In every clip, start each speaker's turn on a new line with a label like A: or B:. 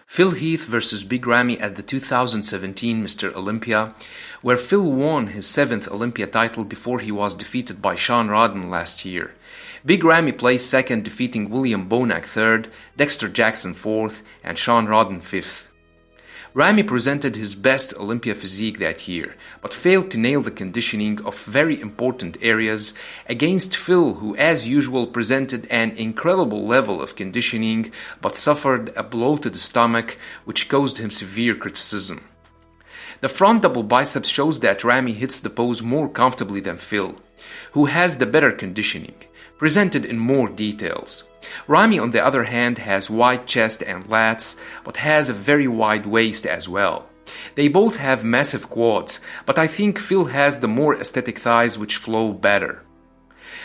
A: Phil Heath versus Big Ramy at the 2017 Mr. Olympia, where Phil won his 7th Olympia title before he was defeated by Sean Rodden last year. Big Ramy placed second, defeating William Bonac third, Dexter Jackson fourth, and Sean Rodden fifth. Ramy presented his best Olympia physique that year, but failed to nail the conditioning of very important areas against Phil, who as usual presented an incredible level of conditioning but suffered a bloated stomach which caused him severe criticism. The front double biceps shows that Ramy hits the pose more comfortably than Phil, who has the better conditioning, presented in more details. Ramy, on the other hand, has wide chest and lats, but has a very wide waist as well. They both have massive quads, but I think Phil has the more aesthetic thighs which flow better.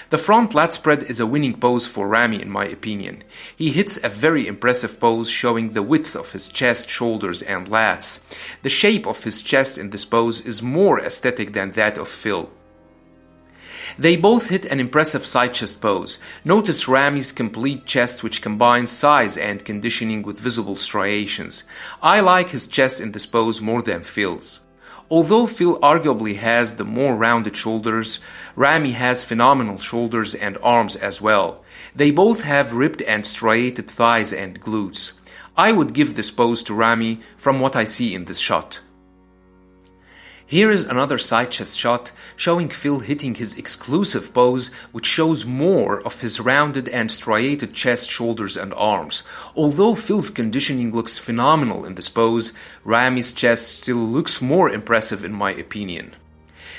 A: The front lat spread is a winning pose for Ramy in my opinion. He hits a very impressive pose showing the width of his chest, shoulders and lats. The shape of his chest in this pose is more aesthetic than that of Phil. They both hit an impressive side chest pose. Notice Ramy's complete chest, which combines size and conditioning with visible striations. I like his chest in this pose more than Phil's. Although Phil arguably has the more rounded shoulders, Ramy has phenomenal shoulders and arms as well. They both have ripped and striated thighs and glutes. I would give this pose to Ramy from what I see in this shot. Here is another side chest shot showing Phil hitting his exclusive pose, which shows more of his rounded and striated chest, shoulders and arms. Although Phil's conditioning looks phenomenal in this pose, Ramy's chest still looks more impressive in my opinion.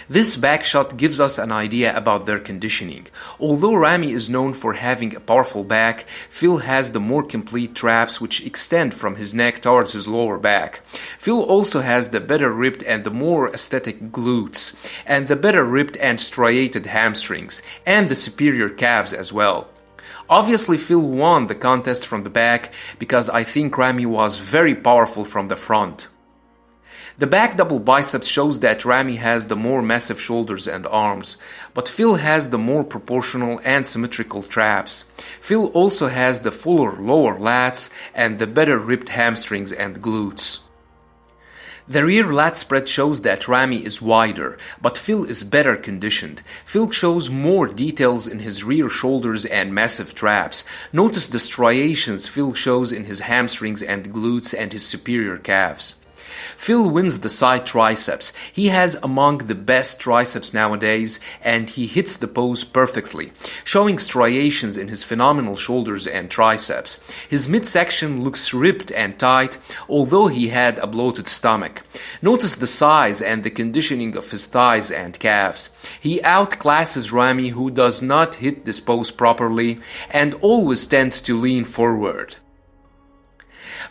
A: This back shot gives us an idea about their conditioning. Although Ramy is known for having a powerful back, Phil has the more complete traps which extend from his neck towards his lower back. Phil also has the better ripped and the more aesthetic glutes, and the better ripped and striated hamstrings, and the superior calves as well. Obviously Phil won the contest from the back because I think Ramy was very powerful from the front. The back double biceps shows that Ramy has the more massive shoulders and arms, but Phil has the more proportional and symmetrical traps. Phil also has the fuller lower lats and the better ripped hamstrings and glutes. The rear lat spread shows that Ramy is wider, but Phil is better conditioned. Phil shows more details in his rear shoulders and massive traps. Notice the striations Phil shows in his hamstrings and glutes and his superior calves. Phil wins the side triceps. He has among the best triceps nowadays and he hits the pose perfectly, showing striations in his phenomenal shoulders and triceps. His midsection looks ripped and tight, although he had a bloated stomach. Notice the size and the conditioning of his thighs and calves. He outclasses Ramy, who does not hit this pose properly and always tends to lean forward.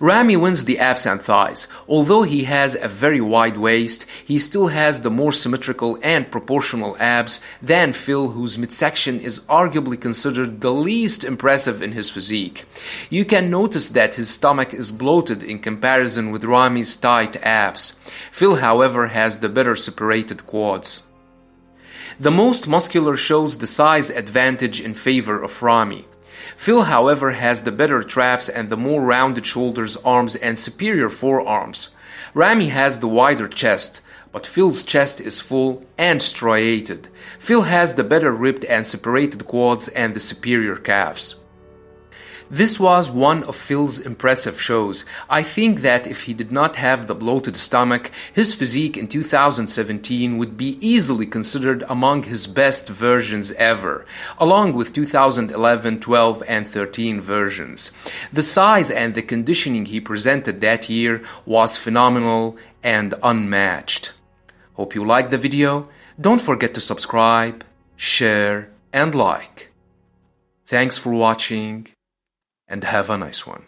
A: Ramy wins the abs and thighs. Although he has a very wide waist, he still has the more symmetrical and proportional abs than Phil, whose midsection is arguably considered the least impressive in his physique. You can notice that his stomach is bloated in comparison with Ramy's tight abs. Phil, however, has the better separated quads. The most muscular shows the size advantage in favor of Ramy. Phil, however, has the better traps and the more rounded shoulders, arms and superior forearms. Ramy has the wider chest, but Phil's chest is full and striated. Phil has the better ripped and separated quads and the superior calves. This was one of Phil's impressive shows. I think that if he did not have the bloated stomach, his physique in 2017 would be easily considered among his best versions ever, along with 2011, 12 and 13 versions. The size and the conditioning he presented that year was phenomenal and unmatched. Hope you liked the video. Don't forget to subscribe, share and like. Thanks for watching. And have a nice one.